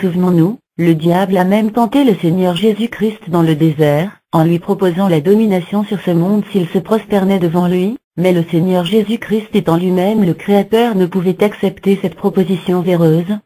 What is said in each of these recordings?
Souvenons-nous, le diable a même tenté le Seigneur Jésus-Christ dans le désert, en lui proposant la domination sur ce monde s'il se prosternait devant lui, mais le Seigneur Jésus-Christ étant lui-même le Créateur ne pouvait accepter cette proposition véreuse.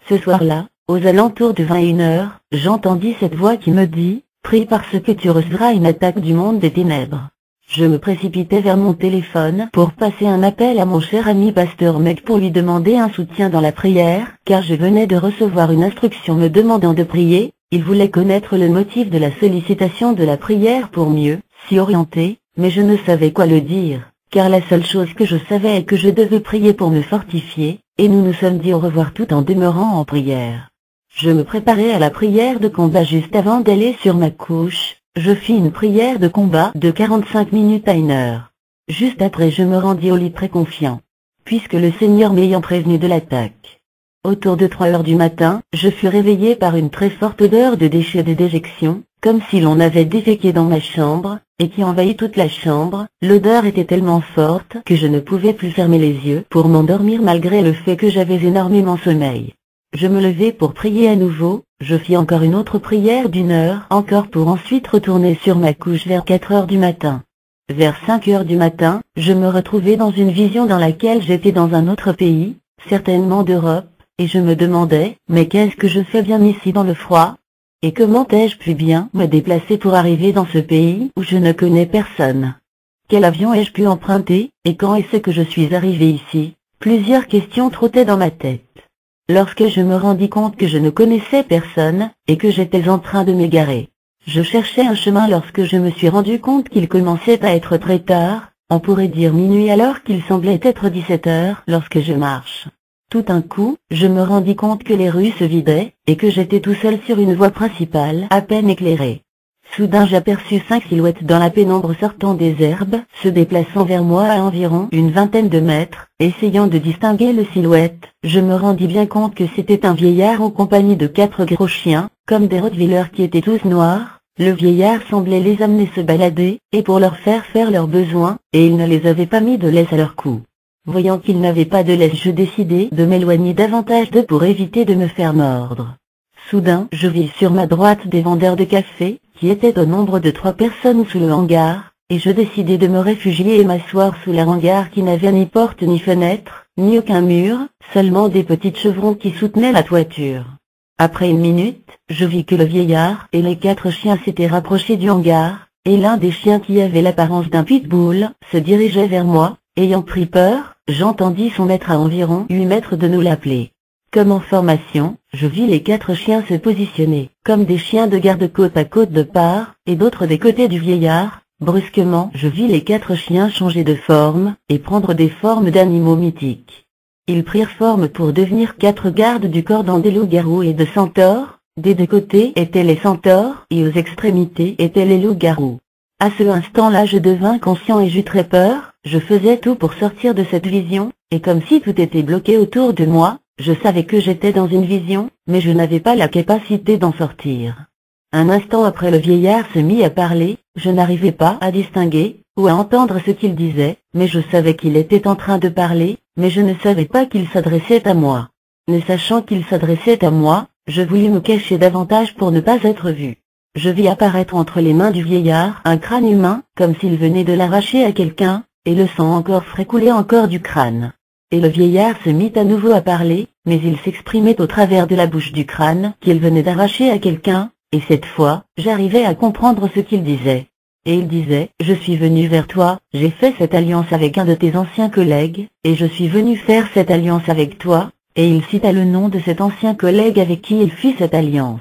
Ce soir-là, aux alentours de 21h, j'entendis cette voix qui me dit « Prie parce que tu recevras une attaque du monde des ténèbres ». Je me précipitai vers mon téléphone pour passer un appel à mon cher ami Pasteur Meg pour lui demander un soutien dans la prière, car je venais de recevoir une instruction me demandant de prier. Il voulait connaître le motif de la sollicitation de la prière pour mieux s'y orienter, mais je ne savais quoi le dire, car la seule chose que je savais est que je devais prier pour me fortifier, et nous nous sommes dit au revoir tout en demeurant en prière. Je me préparais à la prière de combat juste avant d'aller sur ma couche. Je fis une prière de combat de 45 minutes à 1 heure. Juste après je me rendis au lit très confiant, puisque le Seigneur m'ayant prévenu de l'attaque. Autour de 3 heures du matin, je fus réveillé par une très forte odeur de déchets de déjection, comme si l'on avait déféqué dans ma chambre, et qui envahit toute la chambre. L'odeur était tellement forte que je ne pouvais plus fermer les yeux pour m'endormir malgré le fait que j'avais énormément sommeil. Je me levai pour prier à nouveau, je fis encore une autre prière d'1 heure encore pour ensuite retourner sur ma couche vers 4 heures du matin. Vers 5 heures du matin, je me retrouvai dans une vision dans laquelle j'étais dans un autre pays, certainement d'Europe, et je me demandais, mais qu'est-ce que je fais bien ici dans le froid? Et comment ai-je pu bien me déplacer pour arriver dans ce pays où je ne connais personne? Quel avion ai-je pu emprunter, et quand est-ce que je suis arrivé ici? Plusieurs questions trottaient dans ma tête. Lorsque je me rendis compte que je ne connaissais personne, et que j'étais en train de m'égarer. Je cherchais un chemin lorsque je me suis rendu compte qu'il commençait à être très tard, on pourrait dire minuit alors qu'il semblait être 17 heures lorsque je marche. Tout d'un coup, je me rendis compte que les rues se vidaient, et que j'étais tout seul sur une voie principale à peine éclairée. Soudain j'aperçus 5 silhouettes dans la pénombre sortant des herbes, se déplaçant vers moi à environ une vingtaine de mètres. Essayant de distinguer les silhouettes, je me rendis bien compte que c'était un vieillard en compagnie de 4 gros chiens, comme des rottweilers qui étaient tous noirs. Le vieillard semblait les amener se balader, et pour leur faire leurs besoins, et il ne les avait pas mis de laisse à leur cou. Voyant qu'ils n'avaient pas de laisse, je décidai de m'éloigner davantage d'eux pour éviter de me faire mordre. Soudain, je vis sur ma droite des vendeurs de café, qui étaient au nombre de 3 personnes sous le hangar, et je décidai de me réfugier et m'asseoir sous la hangar qui n'avait ni porte ni fenêtre, ni aucun mur, seulement des petites chevrons qui soutenaient la toiture. Après 1 minute, je vis que le vieillard et les 4 chiens s'étaient rapprochés du hangar, et l'un des chiens qui avait l'apparence d'un pitbull, se dirigeait vers moi. Ayant pris peur, j'entendis son maître à environ 8 mètres de nous l'appeler. Comme en formation, je vis les 4 chiens se positionner, comme des chiens de garde côte à côte de part, et d'autres des côtés du vieillard. Brusquement, je vis les 4 chiens changer de forme, et prendre des formes d'animaux mythiques. Ils prirent forme pour devenir 4 gardes du corps dans des loups-garous et de centaures. Des 2 côtés étaient les centaures, et aux extrémités étaient les loups-garous. À ce instant-là je devins conscient et j'eus très peur. Je faisais tout pour sortir de cette vision, et comme si tout était bloqué autour de moi, je savais que j'étais dans une vision, mais je n'avais pas la capacité d'en sortir. Un instant après le vieillard se mit à parler, je n'arrivais pas à distinguer, ou à entendre ce qu'il disait, mais je savais qu'il était en train de parler, mais je ne savais pas qu'il s'adressait à moi. Ne sachant qu'il s'adressait à moi, je voulus me cacher davantage pour ne pas être vu. Je vis apparaître entre les mains du vieillard un crâne humain, comme s'il venait de l'arracher à quelqu'un, et le sang encore frais coulait encore du crâne. Et le vieillard se mit à nouveau à parler, mais il s'exprimait au travers de la bouche du crâne qu'il venait d'arracher à quelqu'un, et cette fois, j'arrivais à comprendre ce qu'il disait. Et il disait, « Je suis venu vers toi, j'ai fait cette alliance avec un de tes anciens collègues, et je suis venu faire cette alliance avec toi. » Et il cita le nom de cet ancien collègue avec qui il fit cette alliance.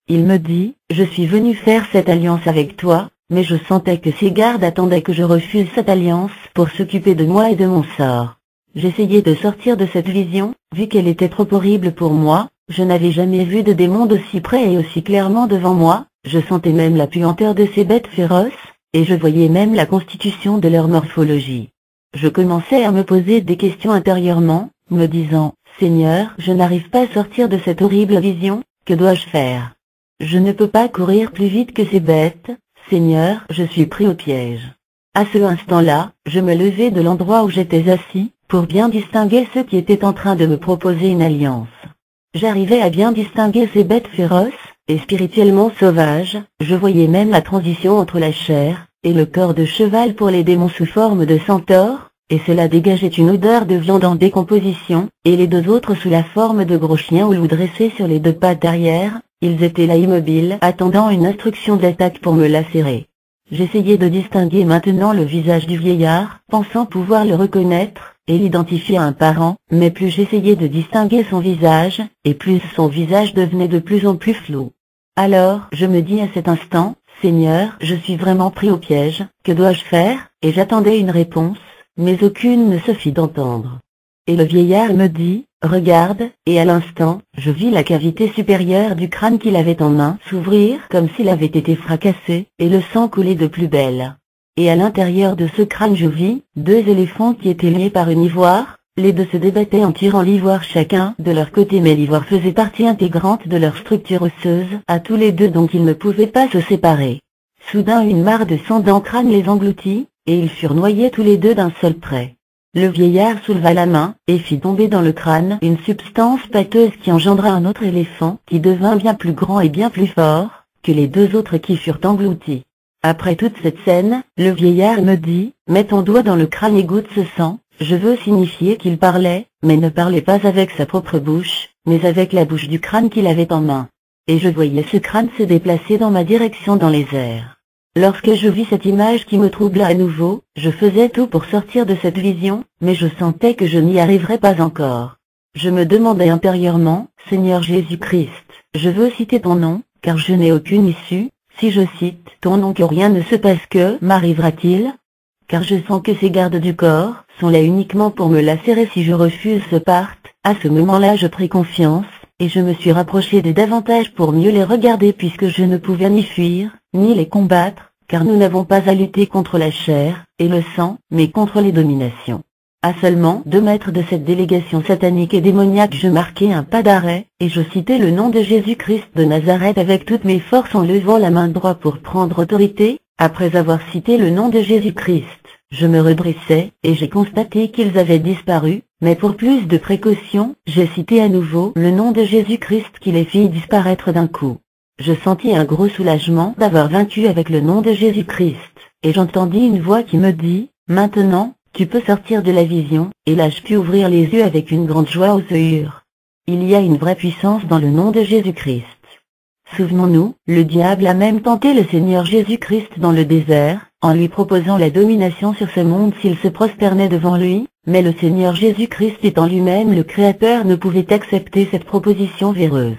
Il me dit, « Je suis venu faire cette alliance avec toi, mais je sentais que ces gardes attendaient que je refuse cette alliance pour s'occuper de moi et de mon sort. » J'essayais de sortir de cette vision, vu qu'elle était trop horrible pour moi. Je n'avais jamais vu de démons d'aussi près et aussi clairement devant moi. Je sentais même la puanteur de ces bêtes féroces, et je voyais même la constitution de leur morphologie. Je commençais à me poser des questions intérieurement, me disant, « Seigneur, je n'arrive pas à sortir de cette horrible vision, que dois-je faire? Je ne peux pas courir plus vite que ces bêtes, Seigneur, je suis pris au piège. » À ce instant-là, je me levai de l'endroit où j'étais assis, pour bien distinguer ceux qui étaient en train de me proposer une alliance. J'arrivais à bien distinguer ces bêtes féroces et spirituellement sauvages. Je voyais même la transition entre la chair et le corps de cheval pour les démons sous forme de centaures, et cela dégageait une odeur de viande en décomposition, et les deux autres sous la forme de gros chiens ou loups dressés sur les deux pattes arrière. Ils étaient là immobiles, attendant une instruction d'attaque pour me lacérer. J'essayais de distinguer maintenant le visage du vieillard, pensant pouvoir le reconnaître et l'identifier à un parent, mais plus j'essayais de distinguer son visage, et plus son visage devenait de plus en plus flou. Alors, je me dis à cet instant, Seigneur, je suis vraiment pris au piège, que dois-je faire? Et j'attendais une réponse, mais aucune ne se fit d'entendre. Et le vieillard me dit, regarde, et à l'instant, je vis la cavité supérieure du crâne qu'il avait en main s'ouvrir comme s'il avait été fracassé, et le sang couler de plus belle. Et à l'intérieur de ce crâne je vis deux éléphants qui étaient liés par une ivoire. Les deux se débattaient en tirant l'ivoire chacun de leur côté, mais l'ivoire faisait partie intégrante de leur structure osseuse, à tous les deux, donc ils ne pouvaient pas se séparer. Soudain une mare de sang dans le crâne les engloutit, et ils furent noyés tous les deux d'un seul trait. Le vieillard souleva la main, et fit tomber dans le crâne une substance pâteuse qui engendra un autre éléphant, qui devint bien plus grand et bien plus fort que les deux autres qui furent engloutis. Après toute cette scène, le vieillard me dit, mets ton doigt dans le crâne et goûte ce sang. Je veux signifier qu'il parlait, mais ne parlait pas avec sa propre bouche, mais avec la bouche du crâne qu'il avait en main. Et je voyais ce crâne se déplacer dans ma direction dans les airs. Lorsque je vis cette image qui me troubla à nouveau, je faisais tout pour sortir de cette vision, mais je sentais que je n'y arriverais pas encore. Je me demandais intérieurement, Seigneur Jésus-Christ, je veux citer ton nom, car je n'ai aucune issue. Si je cite ton nom, que rien ne se passe, que m'arrivera-t-il? Car je sens que ces gardes du corps sont là uniquement pour me lacérer si je refuse ce partent. À ce moment-là je pris confiance, et je me suis rapproché d'eux davantage pour mieux les regarder, puisque je ne pouvais ni fuir, ni les combattre, car nous n'avons pas à lutter contre la chair et le sang, mais contre les dominations. À seulement 2 mètres de cette délégation satanique et démoniaque je marquai un pas d'arrêt, et je citai le nom de Jésus-Christ de Nazareth avec toutes mes forces en levant la main droite pour prendre autorité. Après avoir cité le nom de Jésus-Christ, je me redressai, et j'ai constaté qu'ils avaient disparu, mais pour plus de précaution, j'ai cité à nouveau le nom de Jésus-Christ qui les fit disparaître d'un coup. Je sentis un gros soulagement d'avoir vaincu avec le nom de Jésus-Christ, et j'entendis une voix qui me dit, maintenant, tu peux sortir de la vision, et là je pus ouvrir les yeux avec une grande joie aux yeux. Il y a une vraie puissance dans le nom de Jésus-Christ. Souvenons-nous, le diable a même tenté le Seigneur Jésus-Christ dans le désert, en lui proposant la domination sur ce monde s'il se prosternait devant lui, mais le Seigneur Jésus-Christ étant lui-même le Créateur ne pouvait accepter cette proposition véreuse.